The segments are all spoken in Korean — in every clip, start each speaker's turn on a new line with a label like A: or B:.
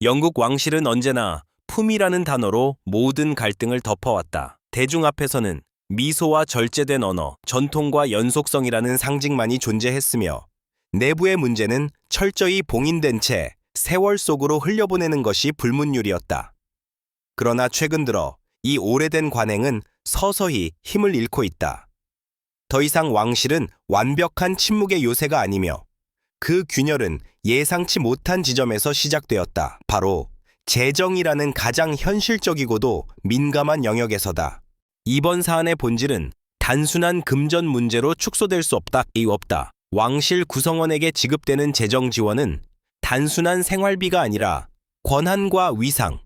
A: 영국 왕실은 언제나 품이라는 단어로 모든 갈등을 덮어왔다. 대중 앞에서는 미소와 절제된 언어, 전통과 연속성이라는 상징만이 존재했으며 내부의 문제는 철저히 봉인된 채 세월 속으로 흘려보내는 것이 불문율이었다. 그러나 최근 들어 이 오래된 관행은 서서히 힘을 잃고 있다. 더 이상 왕실은 완벽한 침묵의 요새가 아니며 그 균열은 예상치 못한 지점에서 시작되었다. 바로 재정이라는 가장 현실적이고도 민감한 영역에서다. 이번 사안의 본질은 단순한 금전 문제로 축소될 수 없다. 왕실 구성원에게 지급되는 재정 지원은 단순한 생활비가 아니라 권한과 위상,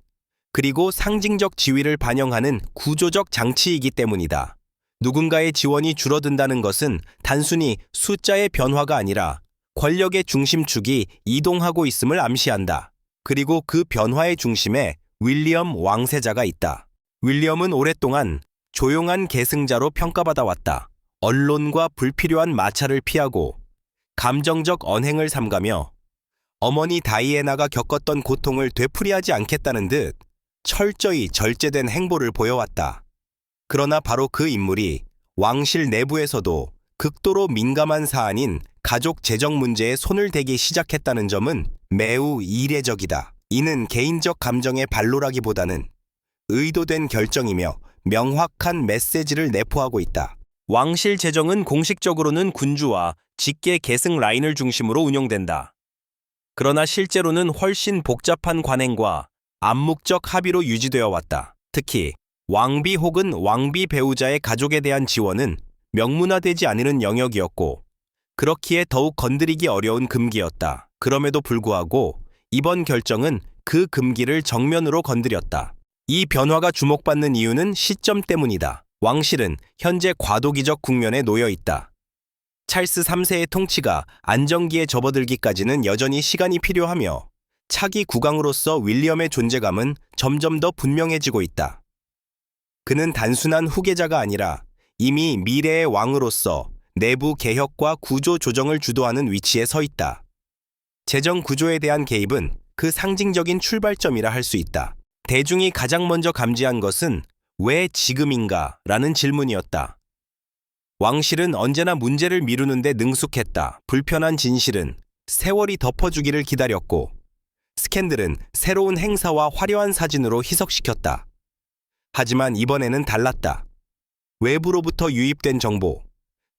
A: 그리고 상징적 지위를 반영하는 구조적 장치이기 때문이다. 누군가의 지원이 줄어든다는 것은 단순히 숫자의 변화가 아니라 권력의 중심축이 이동하고 있음을 암시한다. 그리고 그 변화의 중심에 윌리엄 왕세자가 있다. 윌리엄은 오랫동안 조용한 계승자로 평가받아 왔다. 언론과 불필요한 마찰을 피하고 감정적 언행을 삼가며 어머니 다이애나가 겪었던 고통을 되풀이하지 않겠다는 듯 철저히 절제된 행보를 보여왔다. 그러나 바로 그 인물이 왕실 내부에서도 극도로 민감한 사안인 가족 재정 문제에 손을 대기 시작했다는 점은 매우 이례적이다. 이는 개인적 감정의 발로라기보다는 의도된 결정이며 명확한 메시지를 내포하고 있다. 왕실 재정은 공식적으로는 군주와 직계 계승 라인을 중심으로 운영된다. 그러나 실제로는 훨씬 복잡한 관행과 암묵적 합의로 유지되어 왔다. 특히 왕비 혹은 왕비 배우자의 가족에 대한 지원은 명문화되지 않는 영역이었고 그렇기에 더욱 건드리기 어려운 금기였다. 그럼에도 불구하고 이번 결정은 그 금기를 정면으로 건드렸다. 이 변화가 주목받는 이유는 시점 때문이다. 왕실은 현재 과도기적 국면에 놓여 있다. 찰스 3세의 통치가 안정기에 접어들기까지는 여전히 시간이 필요하며 차기 국왕으로서 윌리엄의 존재감은 점점 더 분명해지고 있다. 그는 단순한 후계자가 아니라 이미 미래의 왕으로서 내부 개혁과 구조 조정을 주도하는 위치에 서 있다. 재정 구조에 대한 개입은 그 상징적인 출발점이라 할 수 있다. 대중이 가장 먼저 감지한 것은 왜 지금인가? 라는 질문이었다. 왕실은 언제나 문제를 미루는 데 능숙했다. 불편한 진실은 세월이 덮어주기를 기다렸고 스캔들은 새로운 행사와 화려한 사진으로 희석시켰다. 하지만 이번에는 달랐다. 외부로부터 유입된 정보,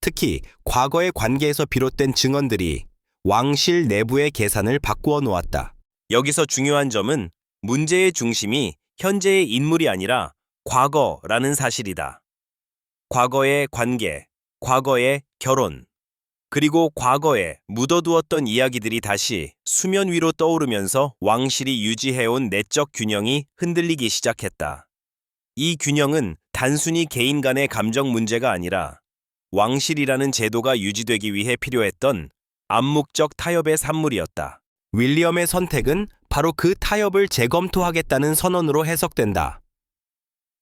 A: 특히 과거의 관계에서 비롯된 증언들이 왕실 내부의 계산을 바꾸어 놓았다. 여기서 중요한 점은 문제의 중심이 현재의 인물이 아니라 과거라는 사실이다. 과거의 관계, 과거의 결혼, 그리고 과거에 묻어두었던 이야기들이 다시 수면 위로 떠오르면서 왕실이 유지해온 내적 균형이 흔들리기 시작했다. 이 균형은 단순히 개인 간의 감정 문제가 아니라 왕실이라는 제도가 유지되기 위해 필요했던 암묵적 타협의 산물이었다. 윌리엄의 선택은 바로 그 타협을 재검토하겠다는 선언으로 해석된다.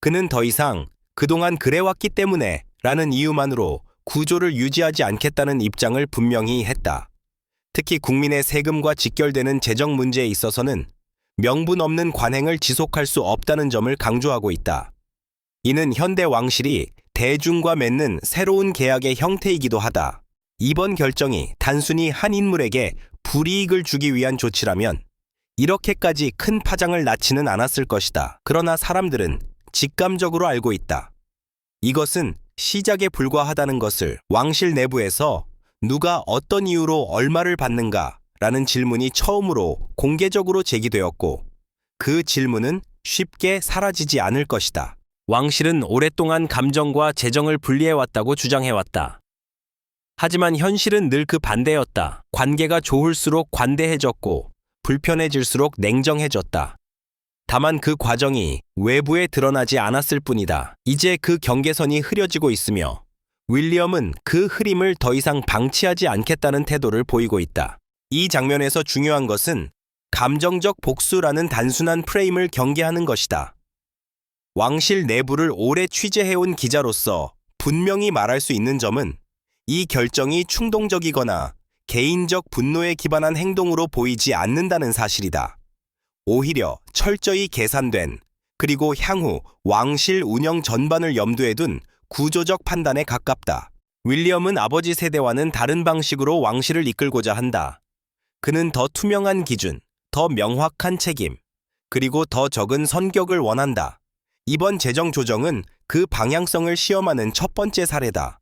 A: 그는 더 이상 그동안 그래왔기 때문에 라는 이유만으로 구조를 유지하지 않겠다는 입장을 분명히 했다. 특히 국민의 세금과 직결되는 재정 문제에 있어서는 명분 없는 관행을 지속할 수 없다는 점을 강조하고 있다. 이는 현대 왕실이 대중과 맺는 새로운 계약의 형태이기도 하다. 이번 결정이 단순히 한 인물에게 불이익을 주기 위한 조치라면 이렇게까지 큰 파장을 낳지는 않았을 것이다. 그러나 사람들은 직감적으로 알고 있다. 이것은 시작에 불과하다는 것을. 왕실 내부에서 누가 어떤 이유로 얼마를 받는가? 라는 질문이 처음으로 공개적으로 제기되었고 그 질문은 쉽게 사라지지 않을 것이다. 왕실은 오랫동안 감정과 재정을 분리해왔다고 주장해왔다. 하지만 현실은 늘 그 반대였다. 관계가 좋을수록 관대해졌고 불편해질수록 냉정해졌다. 다만 그 과정이 외부에 드러나지 않았을 뿐이다. 이제 그 경계선이 흐려지고 있으며 윌리엄은 그 흐림을 더 이상 방치하지 않겠다는 태도를 보이고 있다. 이 장면에서 중요한 것은 감정적 복수라는 단순한 프레임을 경계하는 것이다. 왕실 내부를 오래 취재해온 기자로서 분명히 말할 수 있는 점은 이 결정이 충동적이거나 개인적 분노에 기반한 행동으로 보이지 않는다는 사실이다. 오히려 철저히 계산된, 그리고 향후 왕실 운영 전반을 염두에 둔 구조적 판단에 가깝다. 윌리엄은 아버지 세대와는 다른 방식으로 왕실을 이끌고자 한다. 그는 더 투명한 기준, 더 명확한 책임, 그리고 더 적은 선격을 원한다. 이번 재정 조정은 그 방향성을 시험하는 첫 번째 사례다.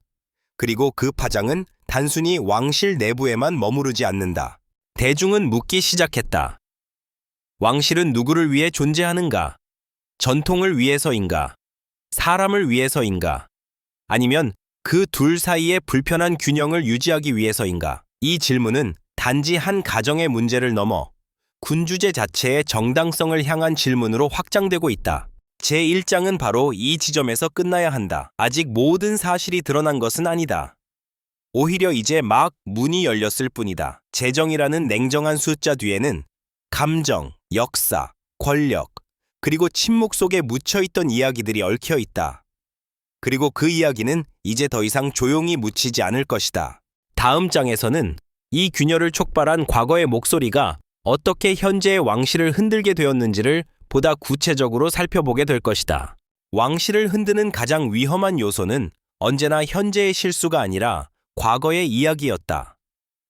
A: 그리고 그 파장은 단순히 왕실 내부에만 머무르지 않는다. 대중은 묻기 시작했다. 왕실은 누구를 위해 존재하는가? 전통을 위해서인가? 사람을 위해서인가? 아니면 그 둘 사이의 불편한 균형을 유지하기 위해서인가? 이 질문은 단지 한 가정의 문제를 넘어 군주제 자체의 정당성을 향한 질문으로 확장되고 있다. 제1장은 바로 이 지점에서 끝나야 한다. 아직 모든 사실이 드러난 것은 아니다. 오히려 이제 막 문이 열렸을 뿐이다. 재정이라는 냉정한 숫자 뒤에는 감정, 역사, 권력, 그리고 침묵 속에 묻혀있던 이야기들이 얽혀 있다. 그리고 그 이야기는 이제 더 이상 조용히 묻히지 않을 것이다. 다음 장에서는 이 균열을 촉발한 과거의 목소리가 어떻게 현재의 왕실을 흔들게 되었는지를 보다 구체적으로 살펴보게 될 것이다. 왕실을 흔드는 가장 위험한 요소는 언제나 현재의 실수가 아니라 과거의 이야기였다.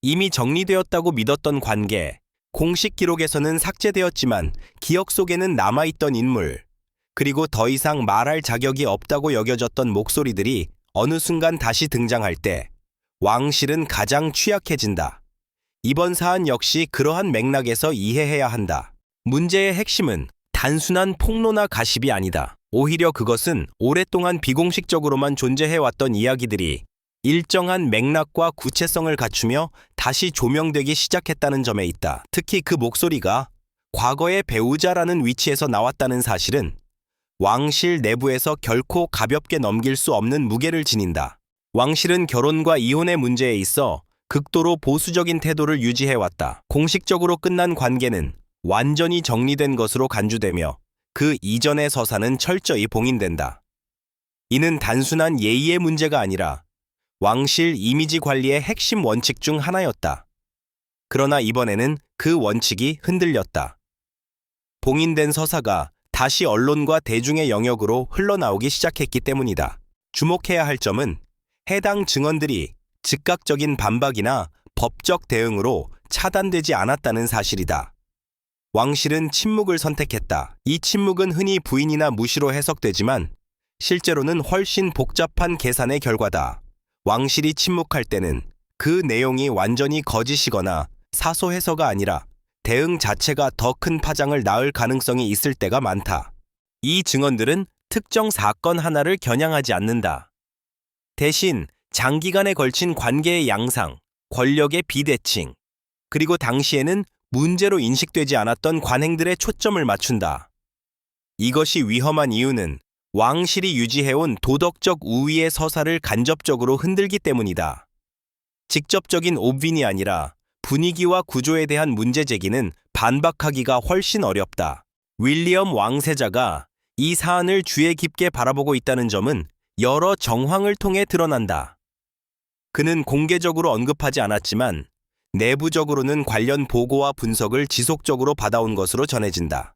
A: 이미 정리되었다고 믿었던 관계, 공식 기록에서는 삭제되었지만 기억 속에는 남아있던 인물, 그리고 더 이상 말할 자격이 없다고 여겨졌던 목소리들이 어느 순간 다시 등장할 때 왕실은 가장 취약해진다. 이번 사안 역시 그러한 맥락에서 이해해야 한다. 문제의 핵심은 단순한 폭로나 가십이 아니다. 오히려 그것은 오랫동안 비공식적으로만 존재해왔던 이야기들이 일정한 맥락과 구체성을 갖추며 다시 조명되기 시작했다는 점에 있다. 특히 그 목소리가 과거의 배우자라는 위치에서 나왔다는 사실은 왕실 내부에서 결코 가볍게 넘길 수 없는 무게를 지닌다. 왕실은 결혼과 이혼의 문제에 있어 극도로 보수적인 태도를 유지해왔다. 공식적으로 끝난 관계는 완전히 정리된 것으로 간주되며 그 이전의 서사는 철저히 봉인된다. 이는 단순한 예의의 문제가 아니라 왕실 이미지 관리의 핵심 원칙 중 하나였다. 그러나 이번에는 그 원칙이 흔들렸다. 봉인된 서사가 다시 언론과 대중의 영역으로 흘러나오기 시작했기 때문이다. 주목해야 할 점은 해당 증언들이 즉각적인 반박이나 법적 대응으로 차단되지 않았다는 사실이다. 왕실은 침묵을 선택했다. 이 침묵은 흔히 부인이나 무시로 해석되지만 실제로는 훨씬 복잡한 계산의 결과다. 왕실이 침묵할 때는 그 내용이 완전히 거짓이거나 사소해서가 아니라 대응 자체가 더 큰 파장을 낳을 가능성이 있을 때가 많다. 이 증언들은 특정 사건 하나를 겨냥하지 않는다. 대신 장기간에 걸친 관계의 양상, 권력의 비대칭, 그리고 당시에는 문제로 인식되지 않았던 관행들에 초점을 맞춘다. 이것이 위험한 이유는 왕실이 유지해온 도덕적 우위의 서사를 간접적으로 흔들기 때문이다. 직접적인 옵윈이 아니라 분위기와 구조에 대한 문제 제기는 반박하기가 훨씬 어렵다. 윌리엄 왕세자가 이 사안을 주의 깊게 바라보고 있다는 점은 여러 정황을 통해 드러난다. 그는 공개적으로 언급하지 않았지만 내부적으로는 관련 보고와 분석을 지속적으로 받아온 것으로 전해진다.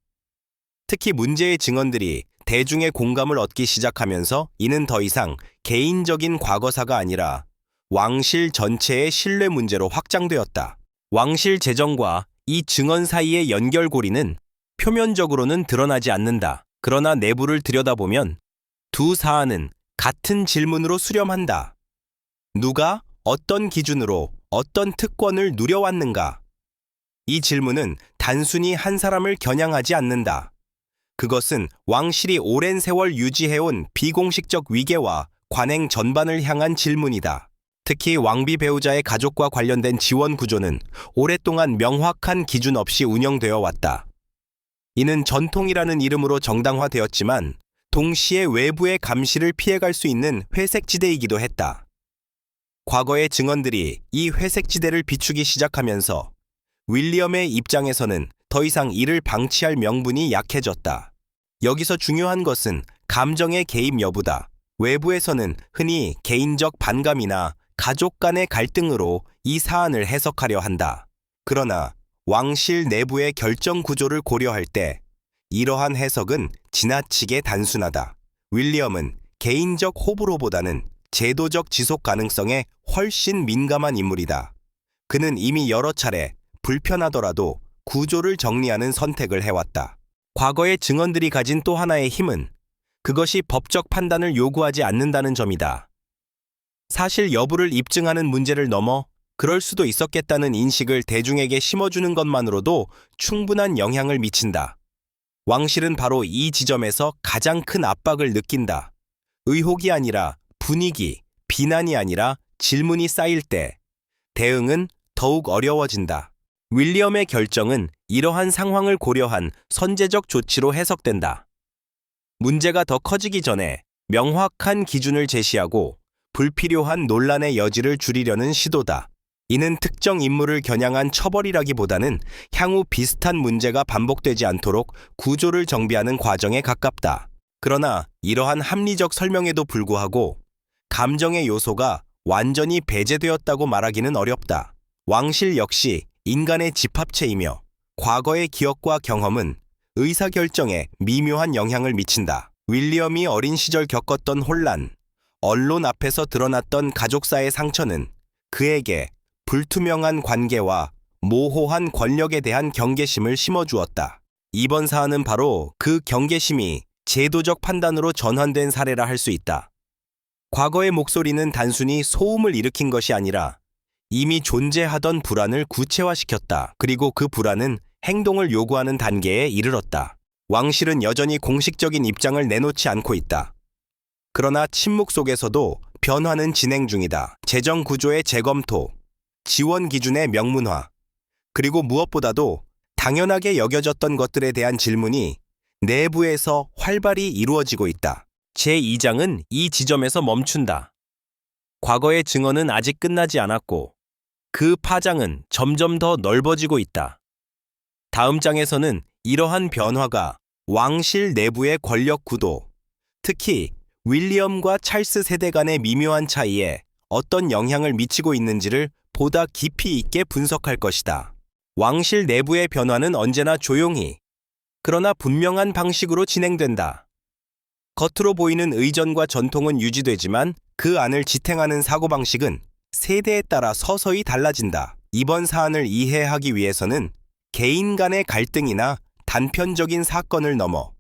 A: 특히 문제의 증언들이 대중의 공감을 얻기 시작하면서 이는 더 이상 개인적인 과거사가 아니라 왕실 전체의 신뢰 문제로 확장되었다. 왕실 재정과 이 증언 사이의 연결고리는 표면적으로는 드러나지 않는다. 그러나 내부를 들여다보면 두 사안은 같은 질문으로 수렴한다. 누가 어떤 기준으로 어떤 특권을 누려왔는가? 이 질문은 단순히 한 사람을 겨냥하지 않는다. 그것은 왕실이 오랜 세월 유지해온 비공식적 위계와 관행 전반을 향한 질문이다. 특히 왕비 배우자의 가족과 관련된 지원 구조는 오랫동안 명확한 기준 없이 운영되어 왔다. 이는 전통이라는 이름으로 정당화되었지만 동시에 외부의 감시를 피해갈 수 있는 회색지대이기도 했다. 과거의 증언들이 이 회색지대를 비추기 시작하면서 윌리엄의 입장에서는 더 이상 이를 방치할 명분이 약해졌다. 여기서 중요한 것은 감정의 개입 여부다. 외부에서는 흔히 개인적 반감이나 가족 간의 갈등으로 이 사안을 해석하려 한다. 그러나 왕실 내부의 결정 구조를 고려할 때 이러한 해석은 지나치게 단순하다. 윌리엄은 개인적 호불호보다는 제도적 지속 가능성에 훨씬 민감한 인물이다. 그는 이미 여러 차례 불편하더라도 구조를 정리하는 선택을 해왔다. 과거의 증언들이 가진 또 하나의 힘은 그것이 법적 판단을 요구하지 않는다는 점이다. 사실 여부를 입증하는 문제를 넘어 그럴 수도 있었겠다는 인식을 대중에게 심어주는 것만으로도 충분한 영향을 미친다. 왕실은 바로 이 지점에서 가장 큰 압박을 느낀다. 의혹이 아니라 분위기, 비난이 아니라 질문이 쌓일 때 대응은 더욱 어려워진다. 윌리엄의 결정은 이러한 상황을 고려한 선제적 조치로 해석된다. 문제가 더 커지기 전에 명확한 기준을 제시하고 불필요한 논란의 여지를 줄이려는 시도다. 이는 특정 인물을 겨냥한 처벌이라기보다는 향후 비슷한 문제가 반복되지 않도록 구조를 정비하는 과정에 가깝다. 그러나 이러한 합리적 설명에도 불구하고 감정의 요소가 완전히 배제되었다고 말하기는 어렵다. 왕실 역시 인간의 집합체이며 과거의 기억과 경험은 의사결정에 미묘한 영향을 미친다. 윌리엄이 어린 시절 겪었던 혼란, 언론 앞에서 드러났던 가족사의 상처는 그에게 불투명한 관계와 모호한 권력에 대한 경계심을 심어주었다. 이번 사안은 바로 그 경계심이 제도적 판단으로 전환된 사례라 할 수 있다. 과거의 목소리는 단순히 소음을 일으킨 것이 아니라 이미 존재하던 불안을 구체화시켰다. 그리고 그 불안은 행동을 요구하는 단계에 이르렀다. 왕실은 여전히 공식적인 입장을 내놓지 않고 있다. 그러나 침묵 속에서도 변화는 진행 중이다. 재정 구조의 재검토, 지원 기준의 명문화, 그리고 무엇보다도 당연하게 여겨졌던 것들에 대한 질문이 내부에서 활발히 이루어지고 있다. 제2장은 이 지점에서 멈춘다. 과거의 증언은 아직 끝나지 않았고 그 파장은 점점 더 넓어지고 있다. 다음 장에서는 이러한 변화가 왕실 내부의 권력 구도, 특히 윌리엄과 찰스 세대 간의 미묘한 차이에 어떤 영향을 미치고 있는지를 보다 깊이 있게 분석할 것이다. 왕실 내부의 변화는 언제나 조용히, 그러나 분명한 방식으로 진행된다. 겉으로 보이는 의전과 전통은 유지되지만 그 안을 지탱하는 사고방식은 세대에 따라 서서히 달라진다. 이번 사안을 이해하기 위해서는 개인 간의 갈등이나 단편적인 사건을 넘어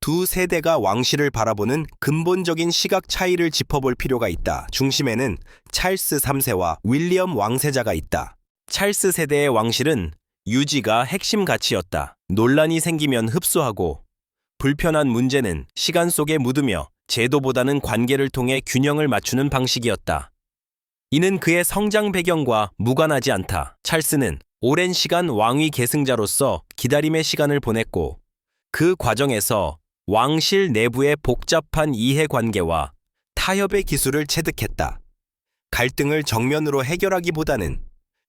A: 두 세대가 왕실을 바라보는 근본적인 시각 차이를 짚어볼 필요가 있다. 중심에는 찰스 3세와 윌리엄 왕세자가 있다. 찰스 세대의 왕실은 유지가 핵심 가치였다. 논란이 생기면 흡수하고 불편한 문제는 시간 속에 묻으며 제도보다는 관계를 통해 균형을 맞추는 방식이었다. 이는 그의 성장 배경과 무관하지 않다. 찰스는 오랜 시간 왕위 계승자로서 기다림의 시간을 보냈고 그 과정에서 왕실 내부의 복잡한 이해관계와 타협의 기술을 체득했다. 갈등을 정면으로 해결하기보다는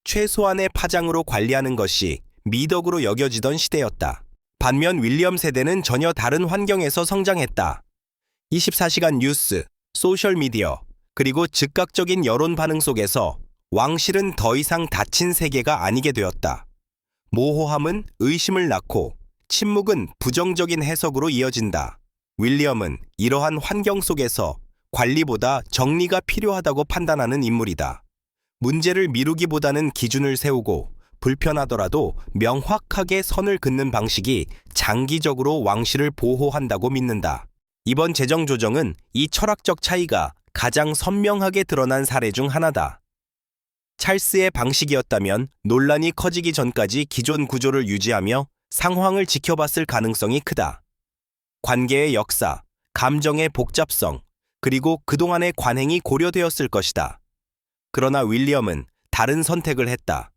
A: 최소한의 파장으로 관리하는 것이 미덕으로 여겨지던 시대였다. 반면 윌리엄 세대는 전혀 다른 환경에서 성장했다. 24시간 뉴스, 소셜미디어, 그리고 즉각적인 여론 반응 속에서 왕실은 더 이상 닫힌 세계가 아니게 되었다. 모호함은 의심을 낳고 침묵은 부정적인 해석으로 이어진다. 윌리엄은 이러한 환경 속에서 관리보다 정리가 필요하다고 판단하는 인물이다. 문제를 미루기보다는 기준을 세우고 불편하더라도 명확하게 선을 긋는 방식이 장기적으로 왕실을 보호한다고 믿는다. 이번 재정 조정은 이 철학적 차이가 가장 선명하게 드러난 사례 중 하나다. 찰스의 방식이었다면 논란이 커지기 전까지 기존 구조를 유지하며 상황을 지켜봤을 가능성이 크다. 관계의 역사, 감정의 복잡성, 그리고 그동안의 관행이 고려되었을 것이다. 그러나 윌리엄은 다른 선택을 했다.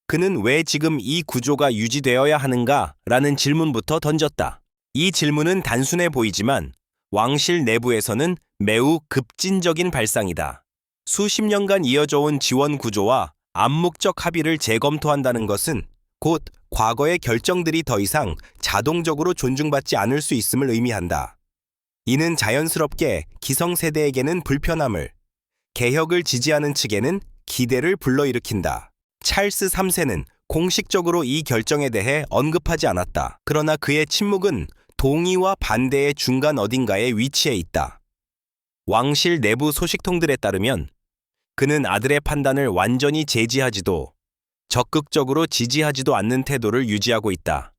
A: 그는 왜 지금 이 구조가 유지되어야 하는가? 라는 질문부터 던졌다. 이 질문은 단순해 보이지만 왕실 내부에서는 매우 급진적인 발상이다. 수십 년간 이어져 온 지원 구조와 암묵적 합의를 재검토한다는 것은 곧 과거의 결정들이 더 이상 자동적으로 존중받지 않을 수 있음을 의미한다. 이는 자연스럽게 기성세대에게는 불편함을, 개혁을 지지하는 측에는 기대를 불러일으킨다. 찰스 3세는 공식적으로 이 결정에 대해 언급하지 않았다. 그러나 그의 침묵은 동의와 반대의 중간 어딘가에 위치해 있다. 왕실 내부 소식통들에 따르면 그는 아들의 판단을 완전히 제지하지도 적극적으로 지지하지도 않는 태도를 유지하고 있다.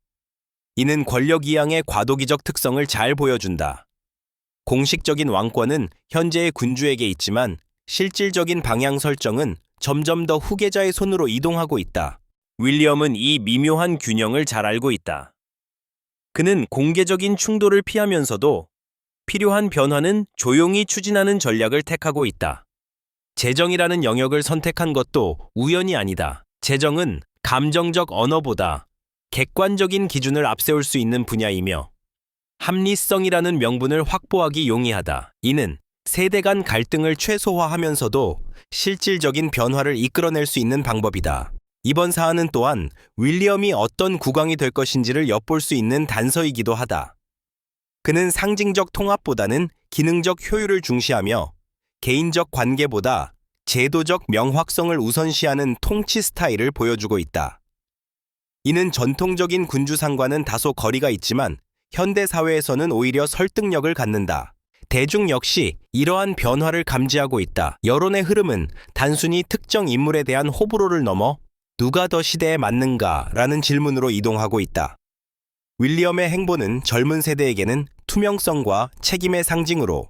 A: 이는 권력 이양의 과도기적 특성을 잘 보여준다. 공식적인 왕권은 현재의 군주에게 있지만 실질적인 방향 설정은 점점 더 후계자의 손으로 이동하고 있다. 윌리엄은 이 미묘한 균형을 잘 알고 있다. 그는 공개적인 충돌을 피하면서도 필요한 변화는 조용히 추진하는 전략을 택하고 있다. 재정이라는 영역을 선택한 것도 우연이 아니다. 재정은 감정적 언어보다 객관적인 기준을 앞세울 수 있는 분야이며 합리성이라는 명분을 확보하기 용이하다. 이는 세대 간 갈등을 최소화하면서도 실질적인 변화를 이끌어낼 수 있는 방법이다. 이번 사안은 또한 윌리엄이 어떤 국왕이 될 것인지를 엿볼 수 있는 단서이기도 하다. 그는 상징적 통합보다는 기능적 효율을 중시하며 개인적 관계보다 제도적 명확성을 우선시하는 통치 스타일을 보여주고 있다. 이는 전통적인 군주상과는 다소 거리가 있지만 현대 사회에서는 오히려 설득력을 갖는다. 대중 역시 이러한 변화를 감지하고 있다. 여론의 흐름은 단순히 특정 인물에 대한 호불호를 넘어 누가 더 시대에 맞는가라는 질문으로 이동하고 있다. 윌리엄의 행보는 젊은 세대에게는 투명성과 책임의 상징으로,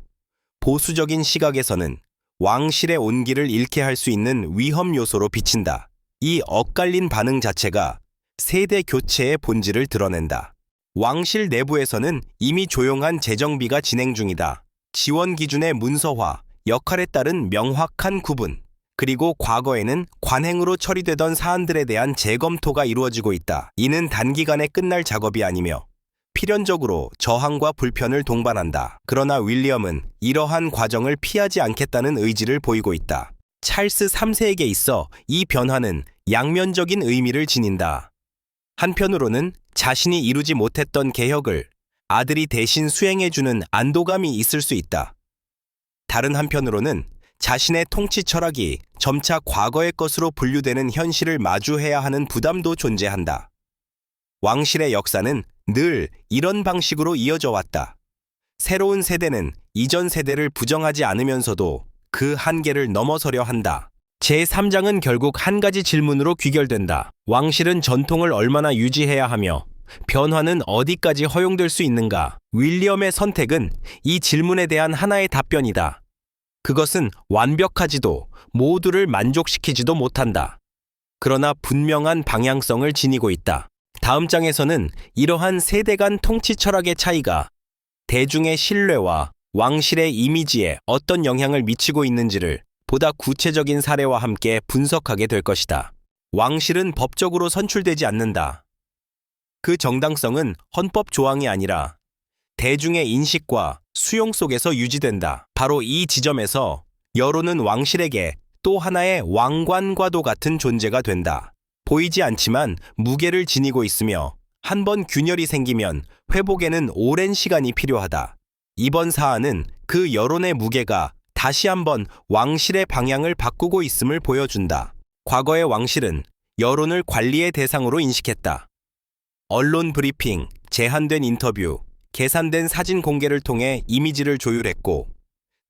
A: 보수적인 시각에서는 왕실의 온기를 잃게 할 수 있는 위험 요소로 비친다. 이 엇갈린 반응 자체가 세대 교체의 본질을 드러낸다. 왕실 내부에서는 이미 조용한 재정비가 진행 중이다. 지원 기준의 문서화, 역할에 따른 명확한 구분, 그리고 과거에는 관행으로 처리되던 사안들에 대한 재검토가 이루어지고 있다. 이는 단기간에 끝날 작업이 아니며 필연적으로 저항과 불편을 동반한다. 그러나 윌리엄은 이러한 과정을 피하지 않겠다는 의지를 보이고 있다. 찰스 3세에게 있어 이 변화는 양면적인 의미를 지닌다. 한편으로는 자신이 이루지 못했던 개혁을 아들이 대신 수행해주는 안도감이 있을 수 있다. 다른 한편으로는 자신의 통치 철학이 점차 과거의 것으로 분류되는 현실을 마주해야 하는 부담도 존재한다. 왕실의 역사는 늘 이런 방식으로 이어져 왔다. 새로운 세대는 이전 세대를 부정하지 않으면서도 그 한계를 넘어서려 한다. 제3장은 결국 한 가지 질문으로 귀결된다. 왕실은 전통을 얼마나 유지해야 하며 변화는 어디까지 허용될 수 있는가? 윌리엄의 선택은 이 질문에 대한 하나의 답변이다. 그것은 완벽하지도 모두를 만족시키지도 못한다. 그러나 분명한 방향성을 지니고 있다. 다음 장에서는 이러한 세대 간 통치 철학의 차이가 대중의 신뢰와 왕실의 이미지에 어떤 영향을 미치고 있는지를 보다 구체적인 사례와 함께 분석하게 될 것이다. 왕실은 법적으로 선출되지 않는다. 그 정당성은 헌법 조항이 아니라 대중의 인식과 수용 속에서 유지된다. 바로 이 지점에서 여론은 왕실에게 또 하나의 왕관과도 같은 존재가 된다. 보이지 않지만 무게를 지니고 있으며 한번 균열이 생기면 회복에는 오랜 시간이 필요하다. 이번 사안은 그 여론의 무게가 다시 한번 왕실의 방향을 바꾸고 있음을 보여준다. 과거의 왕실은 여론을 관리의 대상으로 인식했다. 언론 브리핑, 제한된 인터뷰, 계산된 사진 공개를 통해 이미지를 조율했고,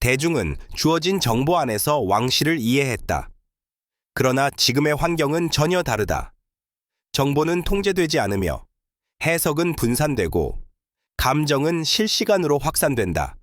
A: 대중은 주어진 정보 안에서 왕실을 이해했다. 그러나 지금의 환경은 전혀 다르다. 정보는 통제되지 않으며 해석은 분산되고 감정은 실시간으로 확산된다.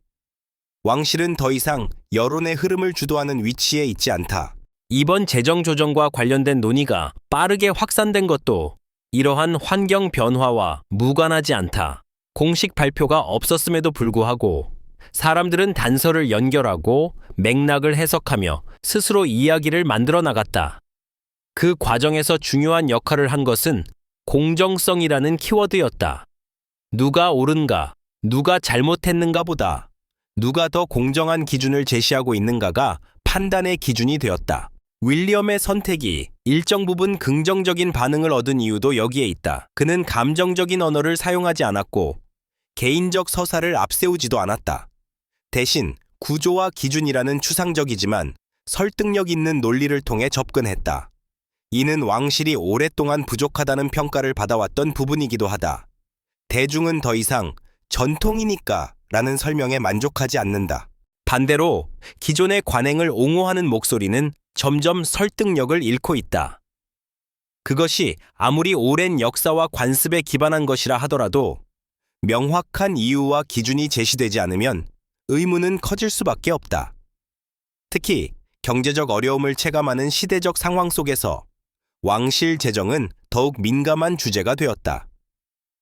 A: 왕실은 더 이상 여론의 흐름을 주도하는 위치에 있지 않다. 이번 재정 조정과 관련된 논의가 빠르게 확산된 것도 이러한 환경 변화와 무관하지 않다. 공식 발표가 없었음에도 불구하고 사람들은 단서를 연결하고 맥락을 해석하며 스스로 이야기를 만들어 나갔다. 그 과정에서 중요한 역할을 한 것은 공정성이라는 키워드였다. 누가 옳은가, 누가 잘못했는가보다 누가 더 공정한 기준을 제시하고 있는가가 판단의 기준이 되었다. 윌리엄의 선택이 일정 부분 긍정적인 반응을 얻은 이유도 여기에 있다. 그는 감정적인 언어를 사용하지 않았고 개인적 서사를 앞세우지도 않았다. 대신 구조와 기준이라는 추상적이지만 설득력 있는 논리를 통해 접근했다. 이는 왕실이 오랫동안 부족하다는 평가를 받아왔던 부분이기도 하다. 대중은 더 이상 전통이니까 라는 설명에 만족하지 않는다. 반대로 기존의 관행을 옹호하는 목소리는 점점 설득력을 잃고 있다. 그것이 아무리 오랜 역사와 관습에 기반한 것이라 하더라도 명확한 이유와 기준이 제시되지 않으면 의문은 커질 수밖에 없다. 특히 경제적 어려움을 체감하는 시대적 상황 속에서 왕실 제정은 더욱 민감한 주제가 되었다.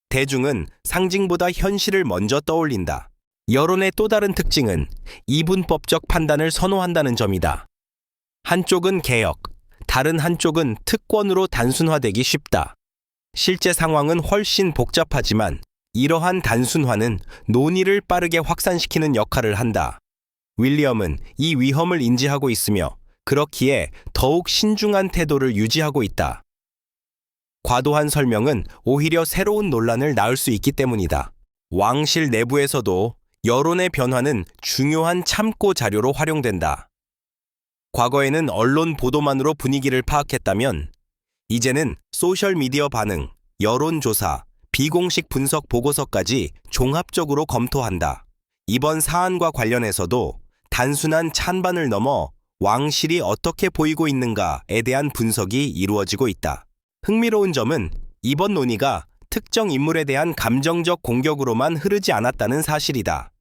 A: 대중은 상징보다 현실을 먼저 떠올린다. 여론의 또 다른 특징은 이분법적 판단을 선호한다는 점이다. 한쪽은 개혁, 다른 한쪽은 특권으로 단순화되기 쉽다. 실제 상황은 훨씬 복잡하지만 이러한 단순화는 논의를 빠르게 확산시키는 역할을 한다. 윌리엄은 이 위험을 인지하고 있으며 그렇기에 더욱 신중한 태도를 유지하고 있다. 과도한 설명은 오히려 새로운 논란을 낳을 수 있기 때문이다. 왕실 내부에서도 여론의 변화는 중요한 참고 자료로 활용된다. 과거에는 언론 보도만으로 분위기를 파악했다면 이제는 소셜미디어 반응, 여론조사, 비공식 분석 보고서까지 종합적으로 검토한다. 이번 사안과 관련해서도 단순한 찬반을 넘어 왕실이 어떻게 보이고 있는가에 대한 분석이 이루어지고 있다. 흥미로운 점은 이번 논의가 특정 인물에 대한 감정적 공격으로만 흐르지 않았다는 사실이다.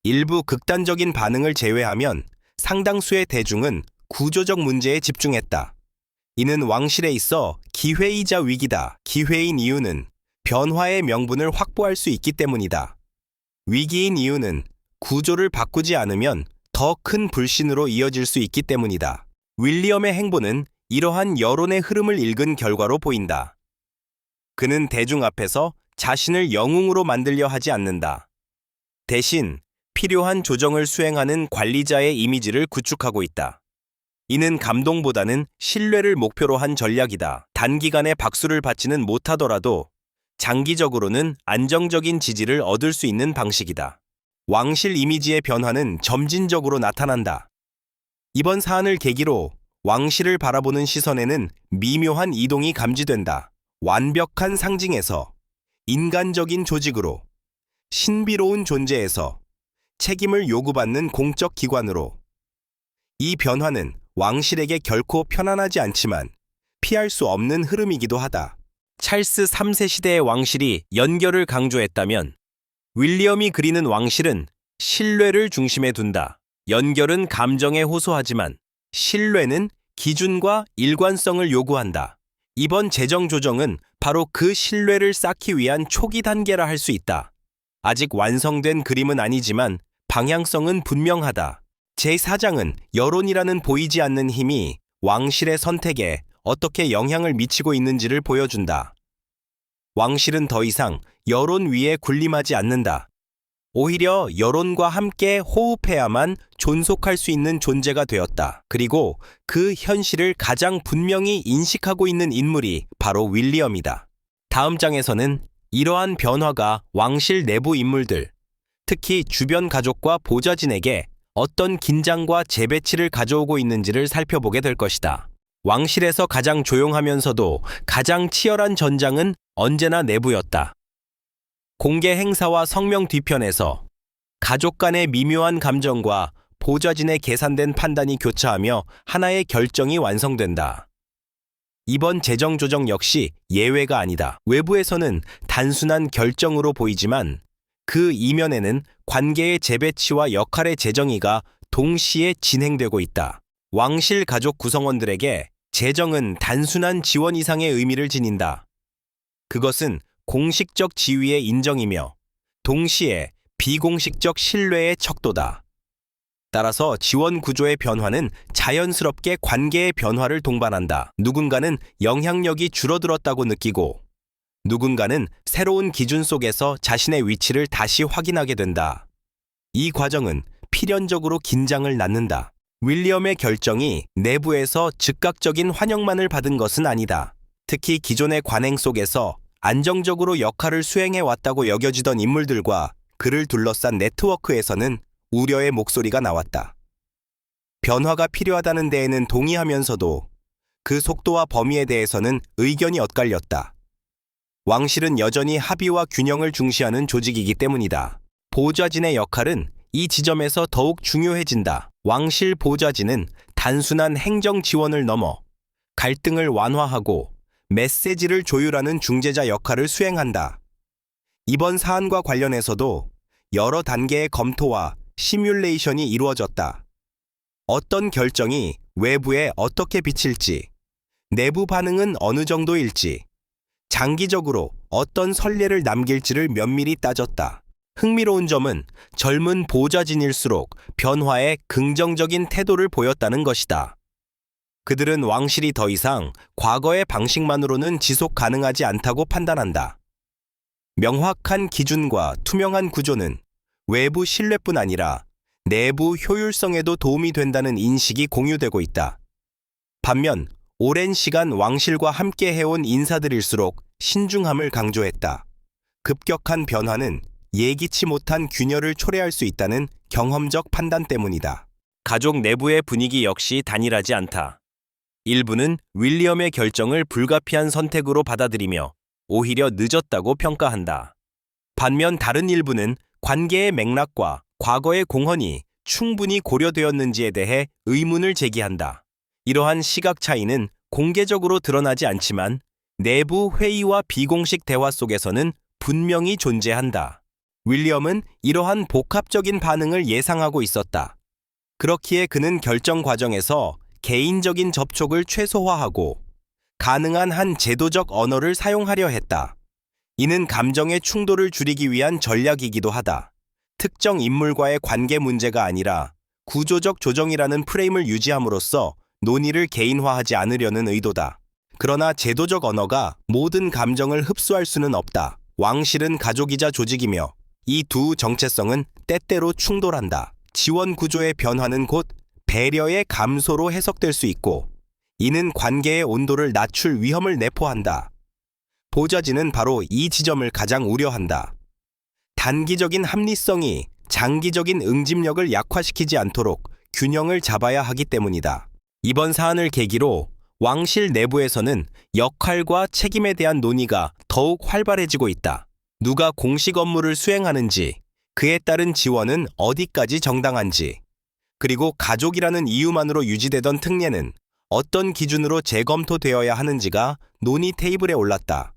A: 일부 극단적인 반응을 제외하면 상당수의 대중은 구조적 문제에 집중했다. 이는 왕실에 있어 기회이자 위기다. 기회인 이유는 변화의 명분을 확보할 수 있기 때문이다. 위기인 이유는 구조를 바꾸지 않으면 더 큰 불신으로 이어질 수 있기 때문이다. 윌리엄의 행보는 이러한 여론의 흐름을 읽은 결과로 보인다. 그는 대중 앞에서 자신을 영웅으로 만들려 하지 않는다. 대신 필요한 조정을 수행하는 관리자의 이미지를 구축하고 있다. 이는 감동보다는 신뢰를 목표로 한 전략이다. 단기간에 박수를 받지는 못하더라도 장기적으로는 안정적인 지지를 얻을 수 있는 방식이다. 왕실 이미지의 변화는 점진적으로 나타난다. 이번 사안을 계기로 왕실을 바라보는 시선에는 미묘한 이동이 감지된다. 완벽한 상징에서 인간적인 조직으로, 신비로운 존재에서 책임을 요구받는 공적 기관으로. 이 변화는 왕실에게 결코 편안하지 않지만 피할 수 없는 흐름이기도 하다. 찰스 3세 시대의 왕실이 연결을 강조했다면 윌리엄이 그리는 왕실은 신뢰를 중심에 둔다. 연결은 감정에 호소하지만 신뢰는 기준과 일관성을 요구한다. 이번 재정 조정은 바로 그 신뢰를 쌓기 위한 초기 단계라 할 수 있다. 아직 완성된 그림은 아니지만 방향성은 분명하다. 제4장은 여론이라는 보이지 않는 힘이 왕실의 선택에 어떻게 영향을 미치고 있는지를 보여준다. 왕실은 더 이상 여론 위에 군림하지 않는다. 오히려 여론과 함께 호흡해야만 존속할 수 있는 존재가 되었다. 그리고 그 현실을 가장 분명히 인식하고 있는 인물이 바로 윌리엄이다. 다음 장에서는 이러한 변화가 왕실 내부 인물들, 특히 주변 가족과 보좌진에게 어떤 긴장과 재배치를 가져오고 있는지를 살펴보게 될 것이다. 왕실에서 가장 조용하면서도 가장 치열한 전장은 언제나 내부였다. 공개 행사와 성명 뒤편에서 가족 간의 미묘한 감정과 보좌진의 계산된 판단이 교차하며 하나의 결정이 완성된다. 이번 재정 조정 역시 예외가 아니다. 외부에서는 단순한 결정으로 보이지만 그 이면에는 관계의 재배치와 역할의 재정의가 동시에 진행되고 있다. 왕실 가족 구성원들에게 재정은 단순한 지원 이상의 의미를 지닌다. 그것은 공식적 지위의 인정이며 동시에 비공식적 신뢰의 척도다. 따라서 지원 구조의 변화는 자연스럽게 관계의 변화를 동반한다. 누군가는 영향력이 줄어들었다고 느끼고 누군가는 새로운 기준 속에서 자신의 위치를 다시 확인하게 된다. 이 과정은 필연적으로 긴장을 낳는다. 윌리엄의 결정이 내부에서 즉각적인 환영만을 받은 것은 아니다. 특히 기존의 관행 속에서 안정적으로 역할을 수행해 왔다고 여겨지던 인물들과 그를 둘러싼 네트워크에서는 우려의 목소리가 나왔다. 변화가 필요하다는 데에는 동의하면서도 그 속도와 범위에 대해서는 의견이 엇갈렸다. 왕실은 여전히 합의와 균형을 중시하는 조직이기 때문이다. 보좌진의 역할은 이 지점에서 더욱 중요해진다. 왕실 보좌진은 단순한 행정 지원을 넘어 갈등을 완화하고 메시지를 조율하는 중재자 역할을 수행한다. 이번 사안과 관련해서도 여러 단계의 검토와 시뮬레이션이 이루어졌다. 어떤 결정이 외부에 어떻게 비칠지, 내부 반응은 어느 정도일지, 장기적으로 어떤 선례를 남길지를 면밀히 따졌다. 흥미로운 점은 젊은 보좌진일수록 변화에 긍정적인 태도를 보였다는 것이다. 그들은 왕실이 더 이상 과거의 방식만으로는 지속 가능하지 않다고 판단한다. 명확한 기준과 투명한 구조는 외부 신뢰뿐 아니라 내부 효율성에도 도움이 된다는 인식이 공유되고 있다. 반면 오랜 시간 왕실과 함께 해온 인사들일수록 신중함을 강조했다. 급격한 변화는 예기치 못한 균열을 초래할 수 있다는 경험적 판단 때문이다. 가족 내부의 분위기 역시 단일하지 않다. 일부는 윌리엄의 결정을 불가피한 선택으로 받아들이며 오히려 늦었다고 평가한다. 반면 다른 일부는 관계의 맥락과 과거의 공헌이 충분히 고려되었는지에 대해 의문을 제기한다. 이러한 시각 차이는 공개적으로 드러나지 않지만 내부 회의와 비공식 대화 속에서는 분명히 존재한다. 윌리엄은 이러한 복합적인 반응을 예상하고 있었다. 그렇기에 그는 결정 과정에서 개인적인 접촉을 최소화하고 가능한 한 제도적 언어를 사용하려 했다. 이는 감정의 충돌을 줄이기 위한 전략이기도 하다. 특정 인물과의 관계 문제가 아니라 구조적 조정이라는 프레임을 유지함으로써 논의를 개인화하지 않으려는 의도다. 그러나 제도적 언어가 모든 감정을 흡수할 수는 없다. 왕실은 가족이자 조직이며 이 두 정체성은 때때로 충돌한다. 지원 구조의 변화는 곧 배려의 감소로 해석될 수 있고 이는 관계의 온도를 낮출 위험을 내포한다. 보좌진은 바로 이 지점을 가장 우려한다. 단기적인 합리성이 장기적인 응집력을 약화시키지 않도록 균형을 잡아야 하기 때문이다. 이번 사안을 계기로 왕실 내부에서는 역할과 책임에 대한 논의가 더욱 활발해지고 있다. 누가 공식 업무를 수행하는지, 그에 따른 지원은 어디까지 정당한지, 그리고 가족이라는 이유만으로 유지되던 특례는 어떤 기준으로 재검토되어야 하는지가 논의 테이블에 올랐다.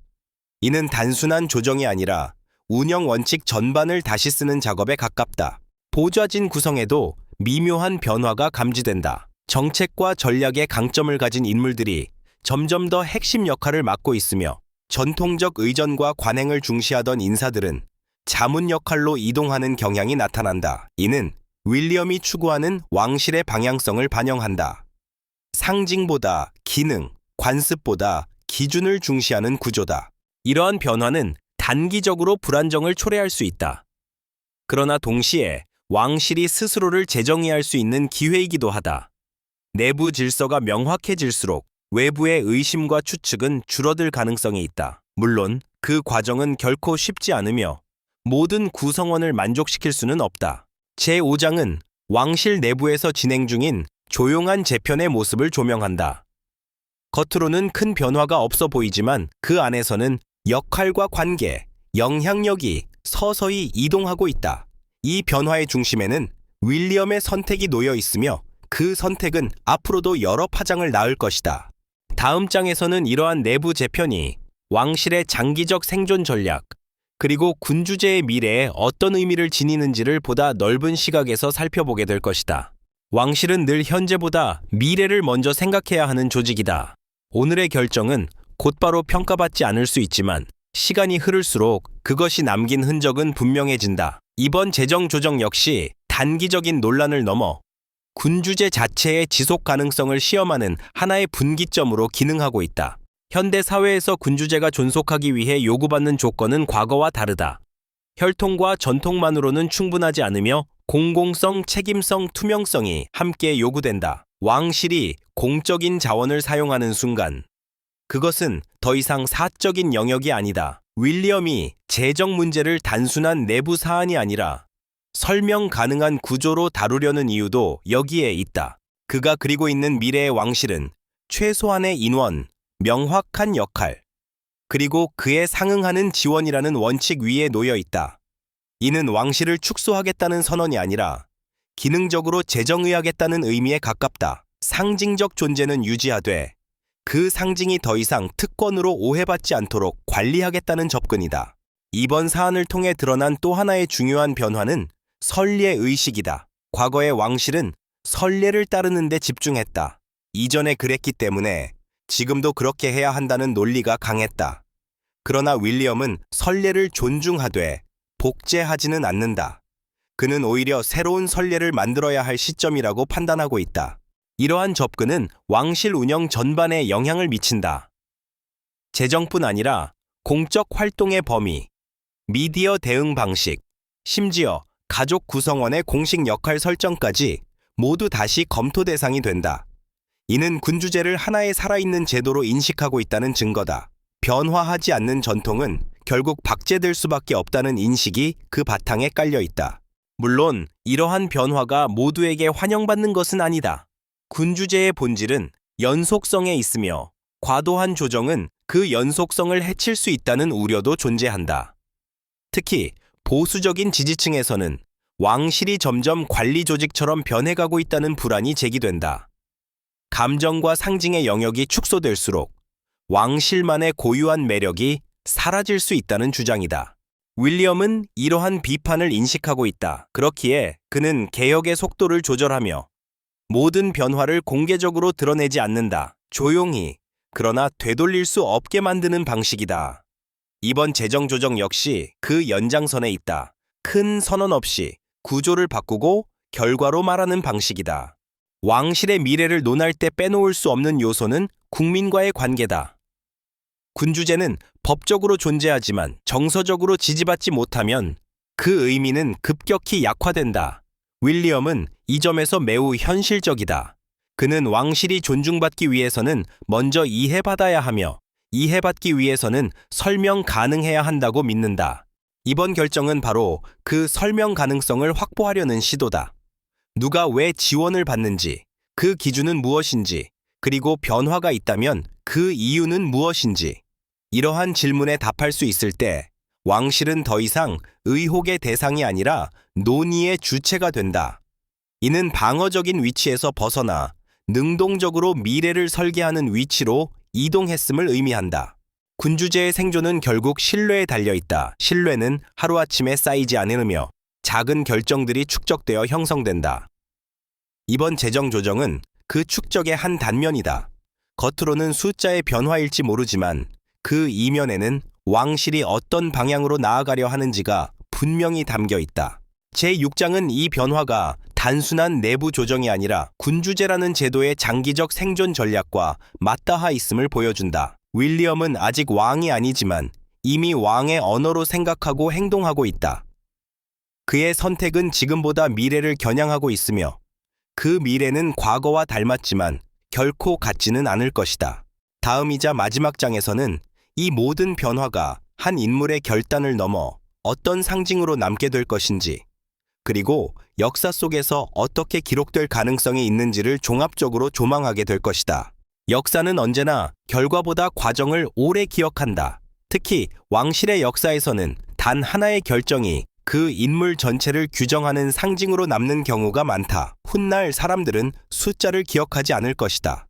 A: 이는 단순한 조정이 아니라 운영 원칙 전반을 다시 쓰는 작업에 가깝다. 보좌진 구성에도 미묘한 변화가 감지된다. 정책과 전략의 강점을 가진 인물들이 점점 더 핵심 역할을 맡고 있으며 전통적 의전과 관행을 중시하던 인사들은 자문 역할로 이동하는 경향이 나타난다. 이는 윌리엄이 추구하는 왕실의 방향성을 반영한다. 상징보다 기능, 관습보다 기준을 중시하는 구조다. 이러한 변화는 단기적으로 불안정을 초래할 수 있다. 그러나 동시에 왕실이 스스로를 재정의할 수 있는 기회이기도 하다. 내부 질서가 명확해질수록 외부의 의심과 추측은 줄어들 가능성이 있다. 물론 그 과정은 결코 쉽지 않으며 모든 구성원을 만족시킬 수는 없다. 제5장은 왕실 내부에서 진행 중인 조용한 재편의 모습을 조명한다. 겉으로는 큰 변화가 없어 보이지만 그 안에서는 역할과 관계, 영향력이 서서히 이동하고 있다. 이 변화의 중심에는 윌리엄의 선택이 놓여 있으며 그 선택은 앞으로도 여러 파장을 낳을 것이다. 다음 장에서는 이러한 내부 재편이 왕실의 장기적 생존 전략, 그리고 군주제의 미래에 어떤 의미를 지니는지를 보다 넓은 시각에서 살펴보게 될 것이다. 왕실은 늘 현재보다 미래를 먼저 생각해야 하는 조직이다. 오늘의 결정은 곧바로 평가받지 않을 수 있지만 시간이 흐를수록 그것이 남긴 흔적은 분명해진다. 이번 재정 조정 역시 단기적인 논란을 넘어 군주제 자체의 지속 가능성을 시험하는 하나의 분기점으로 기능하고 있다. 현대 사회에서 군주제가 존속하기 위해 요구받는 조건은 과거와 다르다. 혈통과 전통만으로는 충분하지 않으며 공공성, 책임성, 투명성이 함께 요구된다. 왕실이 공적인 자원을 사용하는 순간 그것은 더 이상 사적인 영역이 아니다. 윌리엄이 재정 문제를 단순한 내부 사안이 아니라 설명 가능한 구조로 다루려는 이유도 여기에 있다. 그가 그리고 있는 미래의 왕실은 최소한의 인원, 명확한 역할, 그리고 그에 상응하는 지원이라는 원칙 위에 놓여 있다. 이는 왕실을 축소하겠다는 선언이 아니라 기능적으로 재정의하겠다는 의미에 가깝다. 상징적 존재는 유지하되 그 상징이 더 이상 특권으로 오해받지 않도록 관리하겠다는 접근이다. 이번 사안을 통해 드러난 또 하나의 중요한 변화는 선례 의식이다. 과거의 왕실은 선례를 따르는 데 집중했다. 이전에 그랬기 때문에 지금도 그렇게 해야 한다는 논리가 강했다. 그러나 윌리엄은 선례를 존중하되 복제하지는 않는다. 그는 오히려 새로운 선례를 만들어야 할 시점이라고 판단하고 있다. 이러한 접근은 왕실 운영 전반에 영향을 미친다. 재정뿐 아니라 공적 활동의 범위, 미디어 대응 방식, 심지어 가족 구성원의 공식 역할 설정까지 모두 다시 검토 대상이 된다. 이는 군주제를 하나의 살아있는 제도로 인식하고 있다는 증거다. 변화하지 않는 전통은 결국 박제될 수밖에 없다는 인식이 그 바탕에 깔려 있다. 물론 이러한 변화가 모두에게 환영받는 것은 아니다. 군주제의 본질은 연속성에 있으며 과도한 조정은 그 연속성을 해칠 수 있다는 우려도 존재한다. 특히 보수적인 지지층에서는 왕실이 점점 관리 조직처럼 변해가고 있다는 불안이 제기된다. 감정과 상징의 영역이 축소될수록 왕실만의 고유한 매력이 사라질 수 있다는 주장이다. 윌리엄은 이러한 비판을 인식하고 있다. 그렇기에 그는 개혁의 속도를 조절하며 모든 변화를 공개적으로 드러내지 않는다. 조용히, 그러나 되돌릴 수 없게 만드는 방식이다. 이번 재정 조정 역시 그 연장선에 있다. 큰 선언 없이 구조를 바꾸고 결과로 말하는 방식이다. 왕실의 미래를 논할 때 빼놓을 수 없는 요소는 국민과의 관계다. 군주제는 법적으로 존재하지만 정서적으로 지지받지 못하면 그 의미는 급격히 약화된다. 윌리엄은 이 점에서 매우 현실적이다. 그는 왕실이 존중받기 위해서는 먼저 이해받아야 하며 이해받기 위해서는 설명 가능해야 한다고 믿는다. 이번 결정은 바로 그 설명 가능성을 확보하려는 시도다. 누가 왜 지원을 받는지, 그 기준은 무엇인지, 그리고 변화가 있다면 그 이유는 무엇인지, 이러한 질문에 답할 수 있을 때 왕실은 더 이상 의혹의 대상이 아니라 논의의 주체가 된다. 이는 방어적인 위치에서 벗어나 능동적으로 미래를 설계하는 위치로 이동했음을 의미한다. 군주제의 생존은 결국 신뢰에 달려있다. 신뢰는 하루아침에 쌓이지 않으며 작은 결정들이 축적되어 형성된다. 이번 재정 조정은 그 축적의 한 단면이다. 겉으로는 숫자의 변화일지 모르지만 그 이면에는 왕실이 어떤 방향으로 나아가려 하는지가 분명히 담겨 있다. 제6장은 이 변화가 단순한 내부 조정이 아니라 군주제라는 제도의 장기적 생존 전략과 맞닿아 있음을 보여준다. 윌리엄은 아직 왕이 아니지만 이미 왕의 언어로 생각하고 행동하고 있다. 그의 선택은 지금보다 미래를 겨냥하고 있으며 그 미래는 과거와 닮았지만 결코 같지는 않을 것이다. 다음이자 마지막 장에서는 이 모든 변화가 한 인물의 결단을 넘어 어떤 상징으로 남게 될 것인지, 그리고 역사 속에서 어떻게 기록될 가능성이 있는지를 종합적으로 조망하게 될 것이다. 역사는 언제나 결과보다 과정을 오래 기억한다. 특히 왕실의 역사에서는 단 하나의 결정이 그 인물 전체를 규정하는 상징으로 남는 경우가 많다. 훗날 사람들은 숫자를 기억하지 않을 것이다.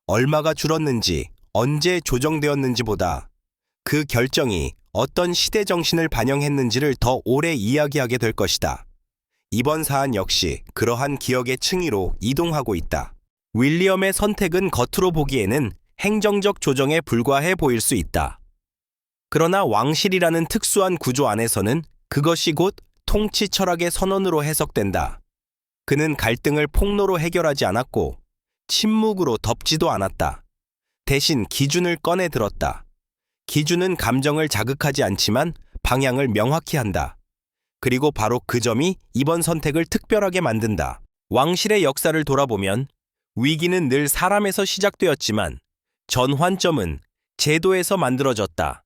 A: 얼마가 줄었는지, 언제 조정되었는지보다 그 결정이 어떤 시대 정신을 반영했는지를 더 오래 이야기하게 될 것이다. 이번 사안 역시 그러한 기억의 층위로 이동하고 있다. 윌리엄의 선택은 겉으로 보기에는 행정적 조정에 불과해 보일 수 있다. 그러나 왕실이라는 특수한 구조 안에서는 그것이 곧 통치 철학의 선언으로 해석된다. 그는 갈등을 폭로로 해결하지 않았고 침묵으로 덮지도 않았다. 대신 기준을 꺼내 들었다. 기준은 감정을 자극하지 않지만 방향을 명확히 한다. 그리고 바로 그 점이 이번 선택을 특별하게 만든다. 왕실의 역사를 돌아보면 위기는 늘 사람에서 시작되었지만 전환점은 제도에서 만들어졌다.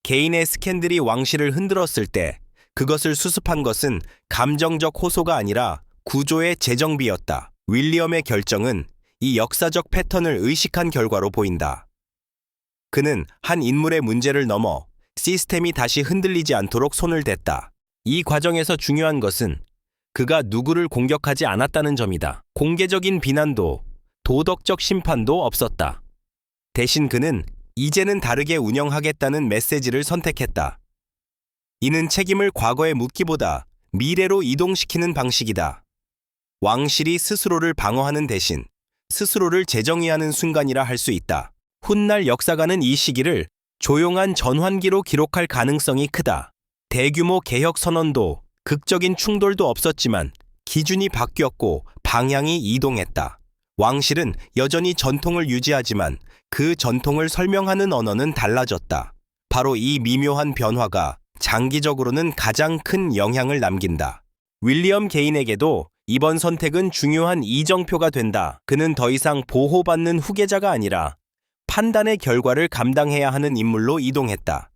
A: 개인의 스캔들이 왕실을 흔들었을 때 그것을 수습한 것은 감정적 호소가 아니라 구조의 재정비였다. 윌리엄의 결정은 이 역사적 패턴을 의식한 결과로 보인다. 그는 한 인물의 문제를 넘어 시스템이 다시 흔들리지 않도록 손을 댔다. 이 과정에서 중요한 것은 그가 누구를 공격하지 않았다는 점이다. 공개적인 비난도 도덕적 심판도 없었다. 대신 그는 이제는 다르게 운영하겠다는 메시지를 선택했다. 이는 책임을 과거에 묻기보다 미래로 이동시키는 방식이다. 왕실이 스스로를 방어하는 대신 스스로를 재정의하는 순간이라 할 수 있다. 훗날 역사가는 이 시기를 조용한 전환기로 기록할 가능성이 크다. 대규모 개혁 선언도 극적인 충돌도 없었지만 기준이 바뀌었고 방향이 이동했다. 왕실은 여전히 전통을 유지하지만 그 전통을 설명하는 언어는 달라졌다. 바로 이 미묘한 변화가 장기적으로는 가장 큰 영향을 남긴다. 윌리엄 개인에게도 이번 선택은 중요한 이정표가 된다. 그는 더 이상 보호받는 후계자가 아니라 판단의 결과를 감당해야 하는 인물로 이동했다.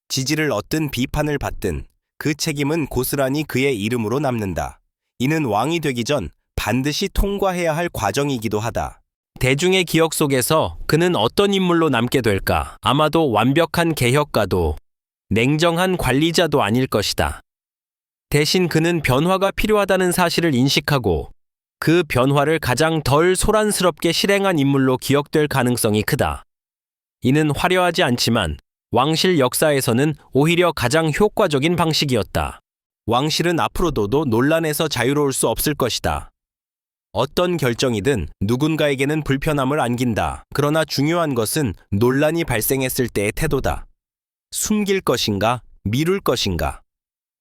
A: 지지를 얻든 비판을 받든 그 책임은 고스란히 그의 이름으로 남는다. 이는 왕이 되기 전 반드시 통과해야 할 과정이기도 하다. 대중의 기억 속에서 그는 어떤 인물로 남게 될까? 아마도 완벽한 개혁가도 냉정한 관리자도 아닐 것이다. 대신 그는 변화가 필요하다는 사실을 인식하고 그 변화를 가장 덜 소란스럽게 실행한 인물로 기억될 가능성이 크다. 이는 화려하지 않지만 왕실 역사에서는 오히려 가장 효과적인 방식이었다. 왕실은 앞으로도 논란에서 자유로울 수 없을 것이다. 어떤 결정이든 누군가에게는 불편함을 안긴다. 그러나 중요한 것은 논란이 발생했을 때의 태도다. 숨길 것인가, 미룰 것인가,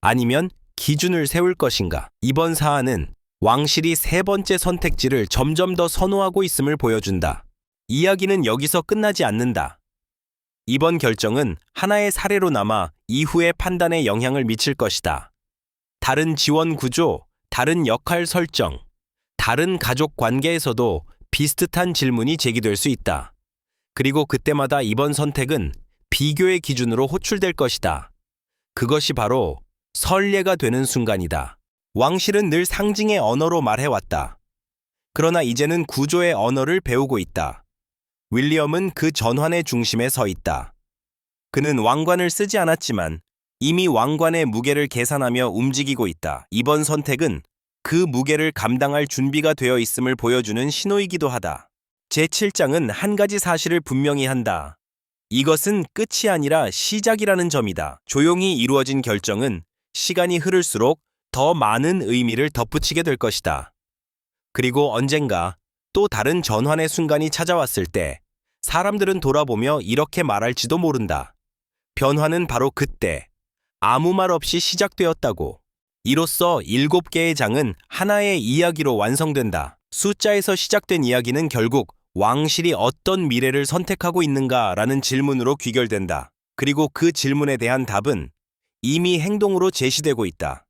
A: 아니면 기준을 세울 것인가. 이번 사안은 왕실이 세 번째 선택지를 점점 더 선호하고 있음을 보여준다. 이야기는 여기서 끝나지 않는다. 이번 결정은 하나의 사례로 남아 이후의 판단에 영향을 미칠 것이다. 다른 지원 구조, 다른 역할 설정, 다른 가족 관계에서도 비슷한 질문이 제기될 수 있다. 그리고 그때마다 이번 선택은 비교의 기준으로 호출될 것이다. 그것이 바로 선례가 되는 순간이다. 왕실은 늘 상징의 언어로 말해왔다. 그러나 이제는 구조의 언어를 배우고 있다. 윌리엄은 그 전환의 중심에 서 있다. 그는 왕관을 쓰지 않았지만 이미 왕관의 무게를 계산하며 움직이고 있다. 이번 선택은 그 무게를 감당할 준비가 되어 있음을 보여주는 신호이기도 하다. 제7장은 한 가지 사실을 분명히 한다. 이것은 끝이 아니라 시작이라는 점이다. 조용히 이루어진 결정은 시간이 흐를수록 더 많은 의미를 덧붙이게 될 것이다. 그리고 언젠가 또 다른 전환의 순간이 찾아왔을 때 사람들은 돌아보며 이렇게 말할지도 모른다. 변화는 바로 그때 아무 말 없이 시작되었다고. 이로써 7개의 장은 하나의 이야기로 완성된다. 숫자에서 시작된 이야기는 결국 왕실이 어떤 미래를 선택하고 있는가라는 질문으로 귀결된다. 그리고 그 질문에 대한 답은 이미 행동으로 제시되고 있다.